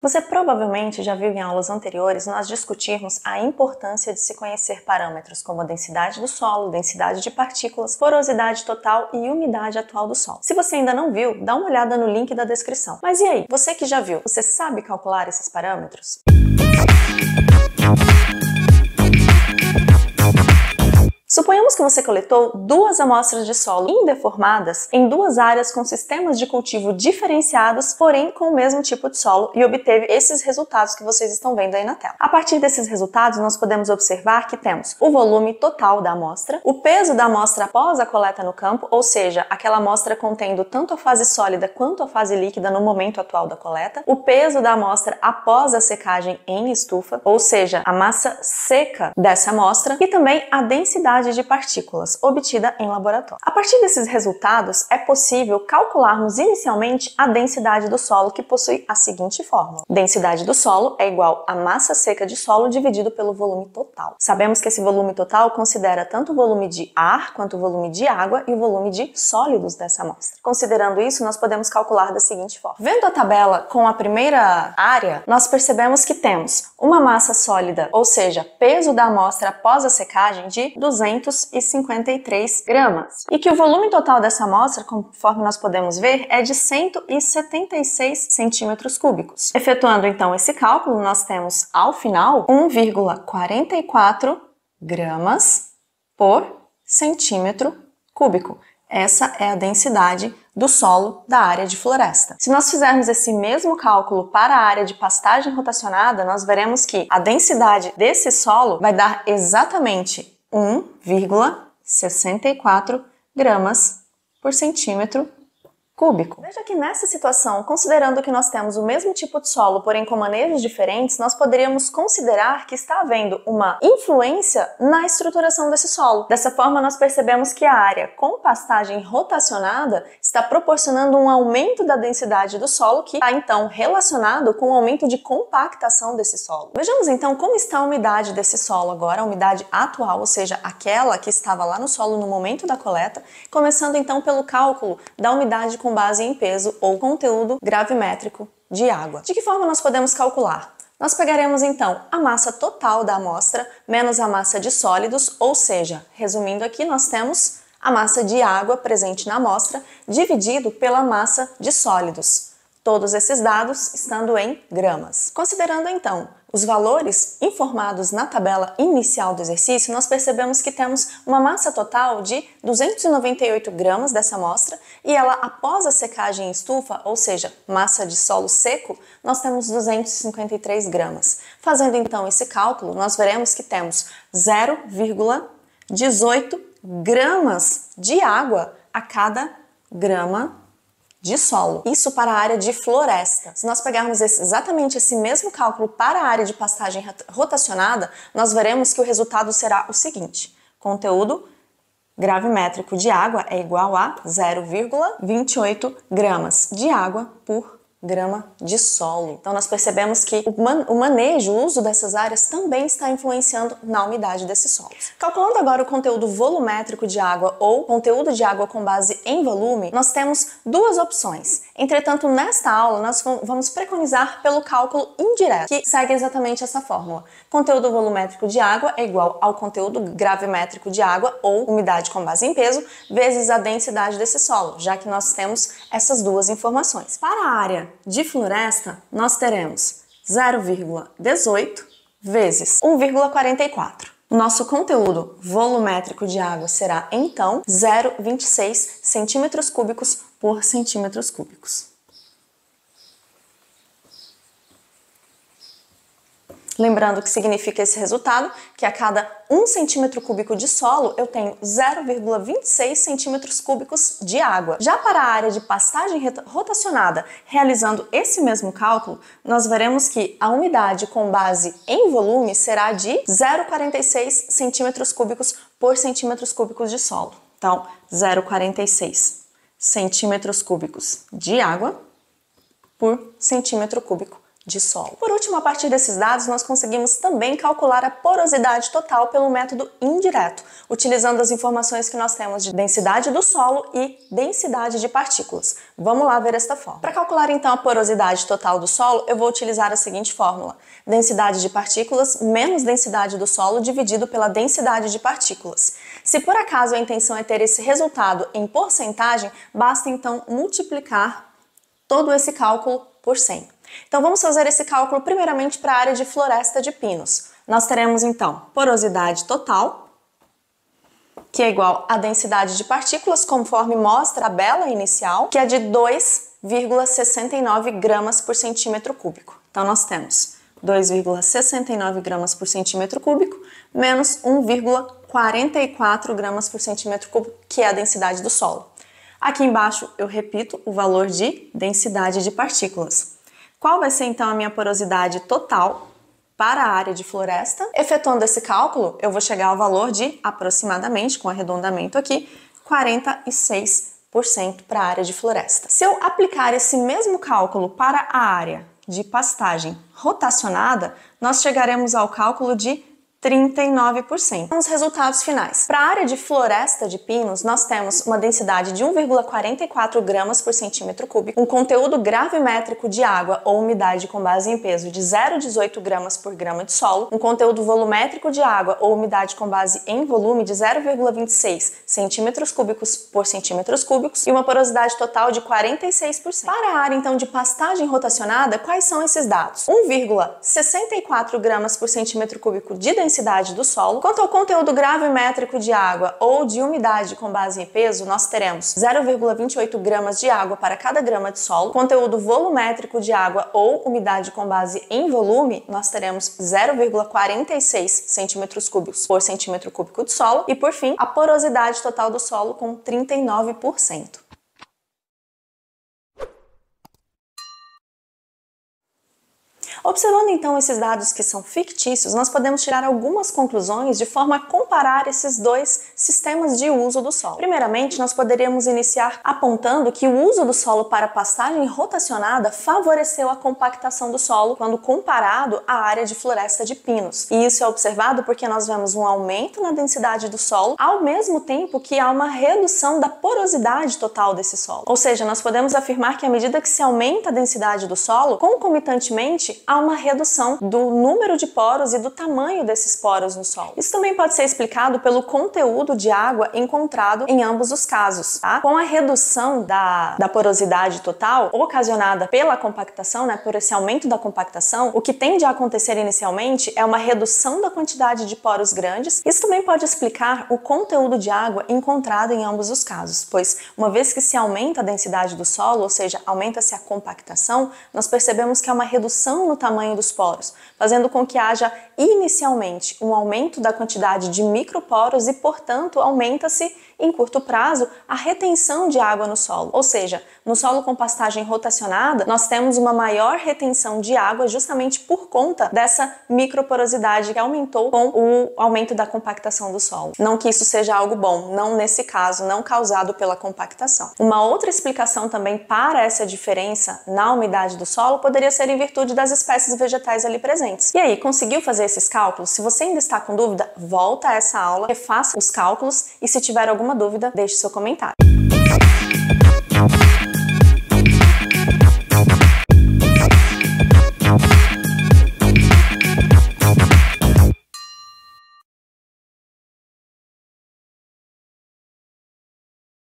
Você provavelmente já viu em aulas anteriores nós discutirmos a importância de se conhecer parâmetros como a densidade do solo, densidade de partículas, porosidade total e umidade atual do solo. Se você ainda não viu, dá uma olhada no link da descrição. Mas e aí, você que já viu, você sabe calcular esses parâmetros? Suponhamos que você coletou duas amostras de solo indeformadas em duas áreas com sistemas de cultivo diferenciados, porém com o mesmo tipo de solo, e obteve esses resultados que vocês estão vendo aí na tela. A partir desses resultados, nós podemos observar que temos o volume total da amostra, o peso da amostra após a coleta no campo, ou seja, aquela amostra contendo tanto a fase sólida quanto a fase líquida no momento atual da coleta, o peso da amostra após a secagem em estufa, ou seja, a massa seca dessa amostra, e também a densidade de partículas obtida em laboratório. A partir desses resultados, é possível calcularmos inicialmente a densidade do solo, que possui a seguinte fórmula: densidade do solo é igual a massa seca de solo dividido pelo volume total. Sabemos que esse volume total considera tanto o volume de ar quanto o volume de água e o volume de sólidos dessa amostra. Considerando isso, nós podemos calcular da seguinte forma. Vendo a tabela com a primeira área, nós percebemos que temos uma massa sólida, ou seja, peso da amostra após a secagem, de 253 gramas. E que o volume total dessa amostra, conforme nós podemos ver, é de 176 centímetros cúbicos. Efetuando então esse cálculo, nós temos ao final 1,44 gramas por centímetro cúbico. Essa é a densidade do solo da área de floresta. Se nós fizermos esse mesmo cálculo para a área de pastagem rotacionada, nós veremos que a densidade desse solo vai dar exatamente 1,64 gramas por centímetro cúbico. Veja que nessa situação, considerando que nós temos o mesmo tipo de solo, porém com manejos diferentes, nós poderíamos considerar que está havendo uma influência na estruturação desse solo. Dessa forma, nós percebemos que a área com pastagem rotacionada está proporcionando um aumento da densidade do solo, que está então relacionado com o aumento de compactação desse solo. Vejamos então como está a umidade desse solo agora, a umidade atual, ou seja, aquela que estava lá no solo no momento da coleta, começando então pelo cálculo da umidade com base em peso ou conteúdo gravimétrico de água. De que forma nós podemos calcular? Nós pegaremos então a massa total da amostra menos a massa de sólidos, ou seja, resumindo aqui, nós temos a massa de água presente na amostra dividido pela massa de sólidos. Todos esses dados estando em gramas. Considerando então os valores informados na tabela inicial do exercício, nós percebemos que temos uma massa total de 298 gramas dessa amostra e ela, após a secagem em estufa, ou seja, massa de solo seco, nós temos 253 gramas. Fazendo então esse cálculo, nós veremos que temos 0,18 gramas de água a cada grama de solo. Isso para a área de floresta. Se nós pegarmos exatamente esse mesmo cálculo para a área de pastagem rotacionada, nós veremos que o resultado será o seguinte: conteúdo gravimétrico de água é igual a 0,28 gramas de água por grama de solo. Então nós percebemos que o manejo, o uso dessas áreas também está influenciando na umidade desses solos. Calculando agora o conteúdo volumétrico de água ou conteúdo de água com base em volume, nós temos duas opções. Entretanto, nesta aula nós vamos preconizar pelo cálculo indireto, que segue exatamente essa fórmula. Conteúdo volumétrico de água é igual ao conteúdo gravimétrico de água ou umidade com base em peso vezes a densidade desse solo, já que nós temos essas duas informações. Para a área de floresta, nós teremos 0,18 vezes 1,44. Nosso conteúdo volumétrico de água será, então, 0,26 centímetros cúbicos por centímetros cúbicos. Lembrando que significa esse resultado, que a cada 1 centímetro cúbico de solo, eu tenho 0,26 centímetros cúbicos de água. Já para a área de pastagem rotacionada, realizando esse mesmo cálculo, nós veremos que a umidade com base em volume será de 0,46 centímetros cúbicos por centímetros cúbicos de solo. Então, 0,46 centímetros cúbicos de água por centímetro cúbico de solo. Por último, a partir desses dados, nós conseguimos também calcular a porosidade total pelo método indireto, utilizando as informações que nós temos de densidade do solo e densidade de partículas. Vamos lá ver esta fórmula. Para calcular então a porosidade total do solo, eu vou utilizar a seguinte fórmula: densidade de partículas menos densidade do solo dividido pela densidade de partículas. Se por acaso a intenção é ter esse resultado em porcentagem, basta então multiplicar todo esse cálculo por 100. Então vamos fazer esse cálculo primeiramente para a área de floresta de pinos. Nós teremos então porosidade total, que é igual à densidade de partículas, conforme mostra a tabela inicial, que é de 2,69 gramas por centímetro cúbico. Então nós temos 2,69 gramas por centímetro cúbico menos 1,44 gramas por centímetro cúbico, que é a densidade do solo. Aqui embaixo eu repito o valor de densidade de partículas. Qual vai ser então a minha porosidade total para a área de floresta? Efetuando esse cálculo, eu vou chegar ao valor de aproximadamente, com arredondamento aqui, 46% para a área de floresta. Se eu aplicar esse mesmo cálculo para a área de pastagem rotacionada, nós chegaremos ao cálculo de 39%. Os resultados finais. Para a área de floresta de pinos, nós temos uma densidade de 1,44 gramas por centímetro cúbico, um conteúdo gravimétrico de água ou umidade com base em peso de 0,18 gramas por grama de solo, um conteúdo volumétrico de água ou umidade com base em volume de 0,26 centímetros cúbicos por centímetros cúbicos e uma porosidade total de 46%. Para a área então de pastagem rotacionada, quais são esses dados? 1,64 gramas por centímetro cúbico de densidade do solo. Quanto ao conteúdo gravimétrico de água ou de umidade com base em peso, nós teremos 0,28 gramas de água para cada grama de solo. Conteúdo volumétrico de água ou umidade com base em volume, nós teremos 0,46 centímetros cúbicos por centímetro cúbico de solo. E por fim, a porosidade total do solo com 39%. Observando então esses dados que são fictícios, nós podemos tirar algumas conclusões de forma a comparar esses dois sistemas de uso do solo. Primeiramente, nós poderíamos iniciar apontando que o uso do solo para pastagem rotacionada favoreceu a compactação do solo quando comparado à área de floresta de pinos. E isso é observado porque nós vemos um aumento na densidade do solo, ao mesmo tempo que há uma redução da porosidade total desse solo. Ou seja, nós podemos afirmar que à medida que se aumenta a densidade do solo, concomitantemente há uma redução do número de poros e do tamanho desses poros no solo. Isso também pode ser explicado pelo conteúdo de água encontrado em ambos os casos, tá? Com a redução da porosidade total ocasionada pela compactação, né, por esse aumento da compactação, o que tende a acontecer inicialmente é uma redução da quantidade de poros grandes. Isso também pode explicar o conteúdo de água encontrado em ambos os casos, pois uma vez que se aumenta a densidade do solo, ou seja, aumenta-se a compactação, nós percebemos que há uma redução no tamanho dos poros, fazendo com que haja inicialmente um aumento da quantidade de microporos e, portanto, aumenta-se em curto prazo a retenção de água no solo. Ou seja, no solo com pastagem rotacionada, nós temos uma maior retenção de água justamente por conta dessa microporosidade que aumentou com o aumento da compactação do solo. Não que isso seja algo bom, não nesse caso, não causado pela compactação. Uma outra explicação também para essa diferença na umidade do solo poderia ser em virtude das espécies vegetais ali presentes. E aí, conseguiu fazer esses cálculos? Se você ainda está com dúvida, volta a essa aula, refaça os cálculos e se tiver alguma dúvida, deixe seu comentário.